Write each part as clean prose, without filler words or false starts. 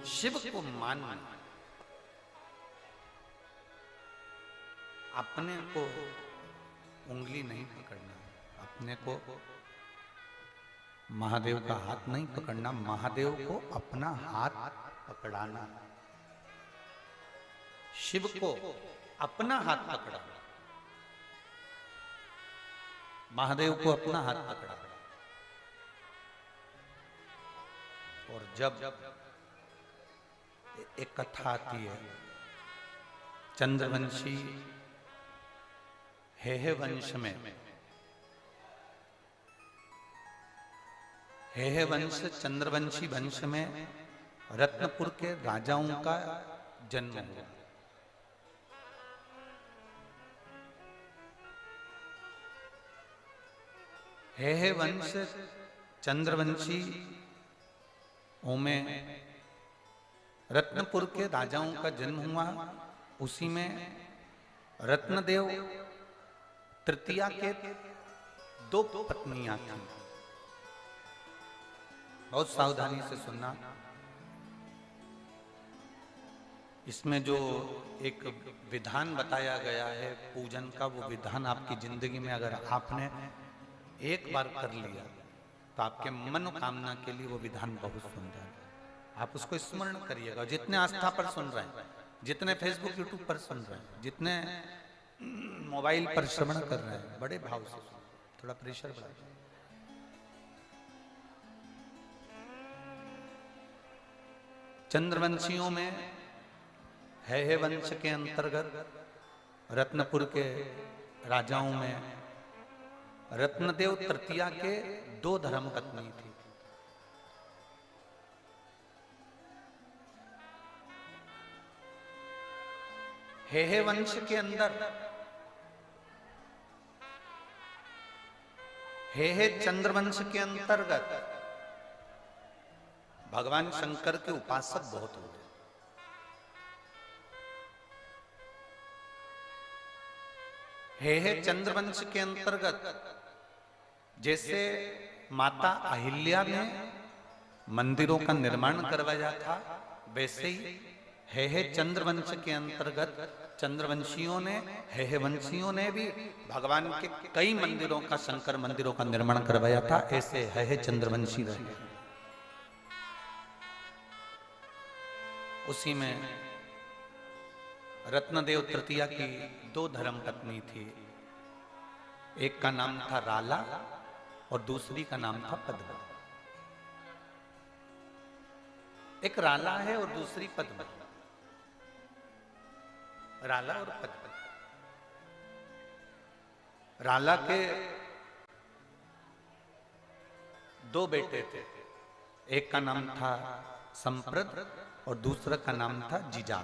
शिव को मानना, अपने को उंगली नहीं पकड़ना, अपने को महादेव का हाथ नहीं पकड़ना, महादेव को अपना हाथ पकड़ाना, शिव को अपना हाथ पकड़ाना, महादेव को अपना हाथ पकड़ा। और जब एक कथा आती है, चंद्रवंशी हेहे वंश में, हेहे वंश चंद्रवंशी वंश में रत्नपुर के राजाओं का जन्म हुआ। हेहे वंश चंद्रवंशी में रत्नपुर के राजाओं का जन्म हुआ। उसी में रत्नदेव तृतीया के दो पत्नियां थीं। बहुत सावधानी से सुनना, इसमें जो एक विधान बताया गया है पूजन का, वो विधान आपकी जिंदगी में अगर आपने एक बार कर लिया तो आपके मनोकामना के लिए वो विधान बहुत सुंदर है। आप उसको स्मरण करिएगा। जितने आस्था पर सुन रहे हैं, जितने फेसबुक यूट्यूब पर सुन रहे हैं, जितने मोबाइल पर श्रवण कर रहे हैं, बड़े भाव से थोड़ा प्रेशर बढ़ा। चंद्रवंशियों में हेहे वंश के अंतर्गत रत्नपुर के राजाओं में रत्नदेव तृतीया के दो धर्मपत्नी थी। हेहे वंश के अंदर हेहे चंद्रवंश के अंतर्गत भगवान शंकर के उपासक बहुत हुए। हेहे चंद्रवंश के अंतर्गत जैसे माता अहिल्या ने मंदिरों का निर्माण करवाया था, वैसे ही हेहे चंद्रवंश के अंतर्गत चंद्रवंशियों ने, हेहे वंशियों ने भी भगवान के कई मंदिरों का, शंकर मंदिरों का निर्माण करवाया था। ऐसे हेहे चंद्रवंशी रहे। उसी में रत्नदेव तृतीया की दो धर्मपत्नी थी। एक का नाम था राला और दूसरी का नाम था पद्मा। एक राला है और दूसरी पद्मा। राला और पद्मा। राला के दो बेटे थे। एक का नाम था संप्रद और दूसरा का नाम था जीजा।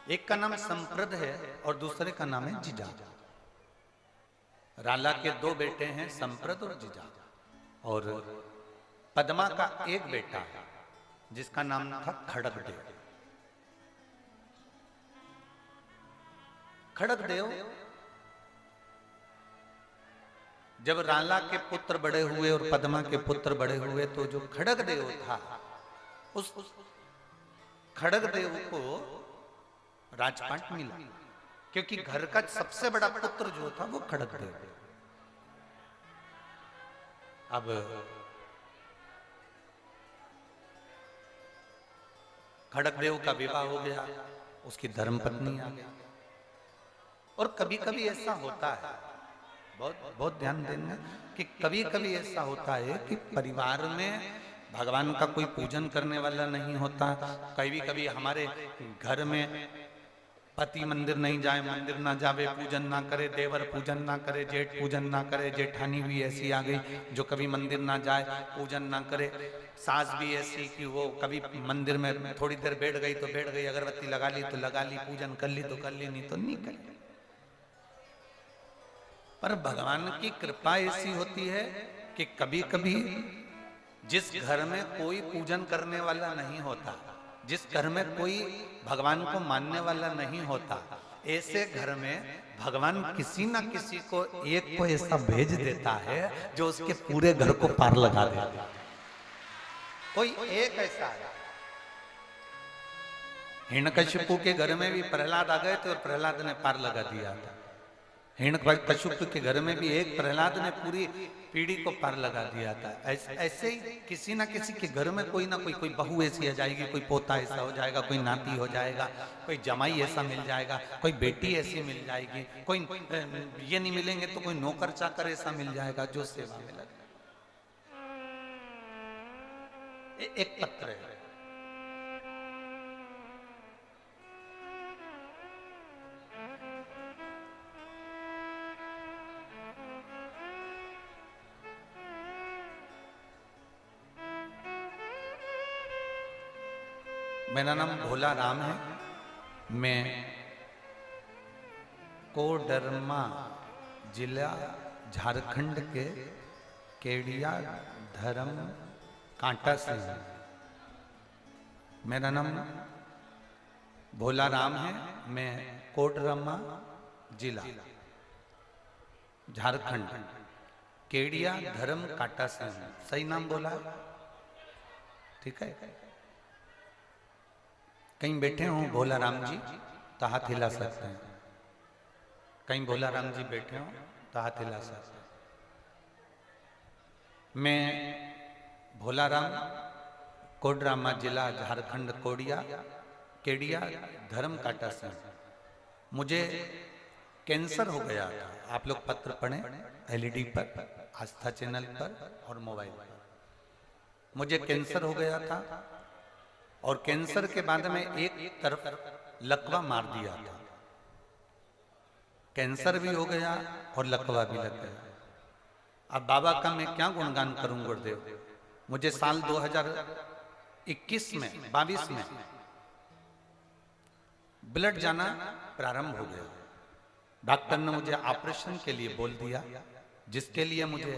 एक का नाम संप्रद है और दूसरे का नाम है जीजा। राला के दो बेटे हैं, संप्रद और जीजा। और पद्मा का एक बेटा है जिसका नाम था खड़गदेव। खड़गदेव जब राला के पुत्र बड़े हुए और पद्मा के पुत्र बड़े हुए, तो जो खड़गदेव था, उस खड़गदेव को राजपाट मिला, क्योंकि घर का सबसे बड़ा पुत्र जो था वो खड़गदेव। अब खड़गदेव का विवाह हो गया, उसकी धर्मपत्नी आ गई। और कभी कभी ऐसा होता है, बहुत ध्यान देना, कि कभी कभी ऐसा होता है कि परिवार में भगवान का कोई पूजन करने वाला नहीं होता। कभी कभी हमारे घर में पति मंदिर नहीं जाए, मंदिर ना जावे, पूजन ना करे, देवर पूजन ना करे, जेठ पूजन ना करे, जेठानी भी ऐसी आ गई जो कभी मंदिर ना जाए, पूजन ना करे। सास भी ऐसी कि वो कभी मंदिर में थोड़ी देर बैठ गई तो बैठ गई, अगरबत्ती लगा ली तो लगा ली, पूजन कर ली तो कर ली, नहीं तो नहीं कर ली। पर भगवान की कृपा ऐसी होती है कि कभी कभी जिस घर में कोई पूजन करने वाला नहीं होता, जिस घर में कोई भगवान को मानने वाला नहीं होता, ऐसे घर में भगवान किसी ना किसी को, एक को ऐसा भेज देता है जो उसके पूरे घर को पार लगा देता है। कोई एक ऐसा है। हिरण्यकशिपु के घर में भी प्रहलाद आ गए थे और प्रहलाद ने पार लगा दिया था। हिरण्यकशिपु के घर में भी एक प्रहलाद ने पूरी पीढ़ी को पार लगा दिया था। ऐसे ही किसी ना किसी के घर में कोई ना कोई बहू ऐसी आ जाएगी, कोई पोता ऐसा हो जाएगा, कोई नाती हो जाएगा, कोई जमाई ऐसा मिल जाएगा, कोई बेटी ऐसी मिल जाएगी, कोई ये नहीं मिलेंगे तो कोई नौकर चाकर ऐसा मिल जाएगा जो सेवा में लगे। एक पत्र है, मेरा नाम भोला राम है। मैं कोडरमा जिला झारखंड के केडिया धर्म कांटा से हूँ। मेरा नाम भोला राम है। मैं कोडरमा जिला झारखंड केडिया धर्म कांटा से हूँ। सही नाम बोला? ठीक है। कहीं बैठे हों भोला राम जी तो हाथ हिला सकते हैं। कहीं भोला राम जी बैठे हों तो हाथ हिला सकते हैं। मैं भोला राम कोडरमा जिला झारखंड केडिया धर्म कांटा से। मुझे कैंसर हो गया था। आप लोग पत्र पढ़ें एलईडी पर, आस्था चैनल पर और मोबाइल पर। मुझे कैंसर हो गया था और कैंसर के बाद में एक तरफ लकवा मार दिया था। कैंसर भी हो गया और लकवा भी लग गया। अब बाबा का मैं क्या गुणगान करूं गुरुदेव। मुझे साल 2021 में 22 में ब्लड जाना प्रारंभ हो गया। डॉक्टर ने मुझे ऑपरेशन के लिए बोल दिया, जिसके लिए मुझे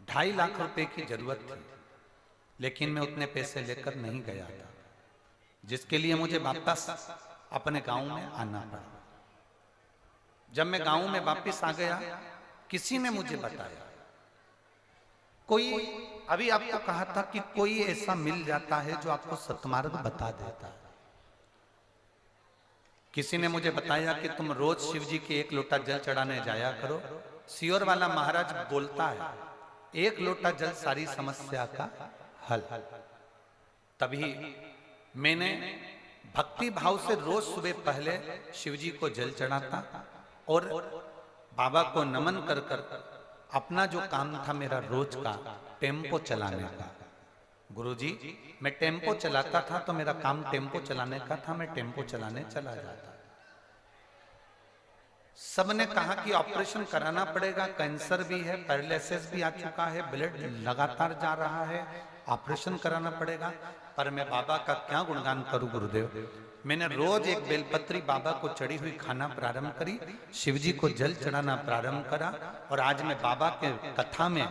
2.5 लाख रुपए की जरूरत थी, लेकिन मैं उतने पैसे लेकर नहीं गया था, जिसके लिए मुझे वापस अपने गांव में आना पड़ा। जब मैं गांव में वापस आ गया, किसी ने मुझे बताया, कोई अभी आपको कहा था कि कोई ऐसा मिल जाता है जो आपको सतमार्ग बता देता है। किसी ने मुझे बताया कि तुम रोज शिव जी के 1 लोटा जल चढ़ाने जाया करो। सियोर वाला महाराज बोलता है 1 लोटा जल सारी समस्या का हल। तभी मैंने भक्ति भाव से रोज सुबह पहले शिव जी को जल चढ़ाता और बाबा को नमन कर कर अपना जो काम था मेरा रोज का टेम्पो चलाने का। गुरुजी मैं टेम्पो चलाता था तो मेरा काम टेम्पो चलाने का था, मैं टेम्पो चलाने चला जाता। सबने कहा कि ऑपरेशन कराना पड़ेगा, कैंसर भी है, पैरालिसिस भी आ चुका है, ब्लड लगातार जा रहा है, ऑपरेशन कराना पड़ेगा। पर मैं बाबा का क्या गुणगान करूं गुरुदेव। मैंने रोज एक बेलपत्री बाबा को चढ़ी हुई खाना प्रारंभ करी, शिवजी को जल चढ़ाना प्रारंभ करा और आज मैं बाबा के कथा में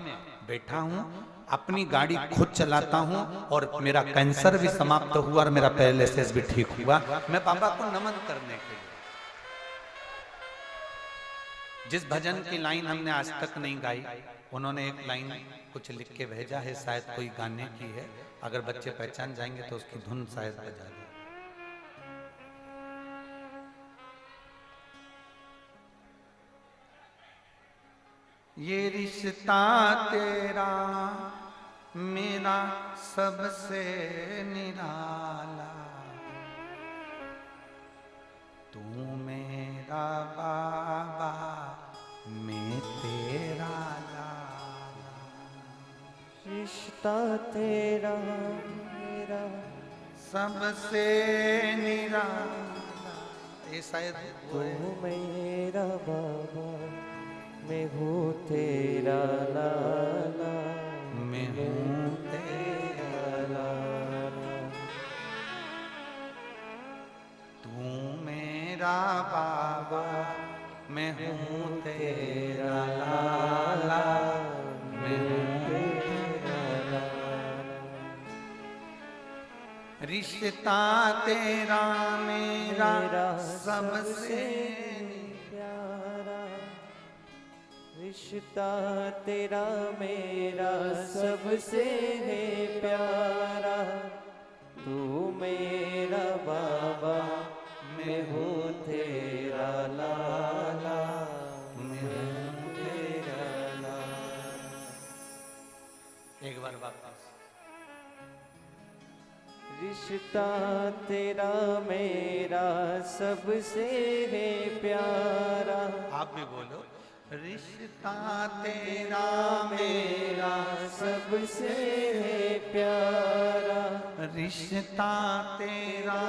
बैठा हूं, अपनी गाड़ी खुद चलाता हूं और मेरा कैंसर भी समाप्त हुआ और मेरा पैरालिसिस भी ठीक हुआ। मैं बाबा को नमन करने के लिए। जिस भजन की लाइन हमने आज तक नहीं गाई, उन्होंने एक लाइन कुछ लिख के भेजा है, शायद कोई गाने की है। अगर बच्चे पहचान जाएंगे तो उसकी धुन शायद बजा दे। ये रिश्ता तेरा मेरा सबसे निराला, तू मेरा बाबा मैं तेरा लाला। रिश्ता तेरा मेरा सबसे निराला। ये शायद तू मेरा बाबा मैं हूँ तेरा लाला, मैं हूँ तेरा लाला। तू मेरा बाबा मैं हूँ तेरा लाला, मैं हूँ तेरा लाला। रिश्ता तेरा मेरा सबसे प्यारा, रिश्ता तेरा मेरा सबसे है प्यारा, तू मेरा बाबा मैं हूँ तेरा लाला, मैं हूँ तेरा लाला। एक बार वापस। रिश्ता तेरा मेरा सबसे है प्यारा, आप भी बोलो। रिश्ता तेरा मेरा सबसे है प्यारा, रिश्ता तेरा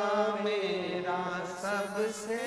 मेरा सबसे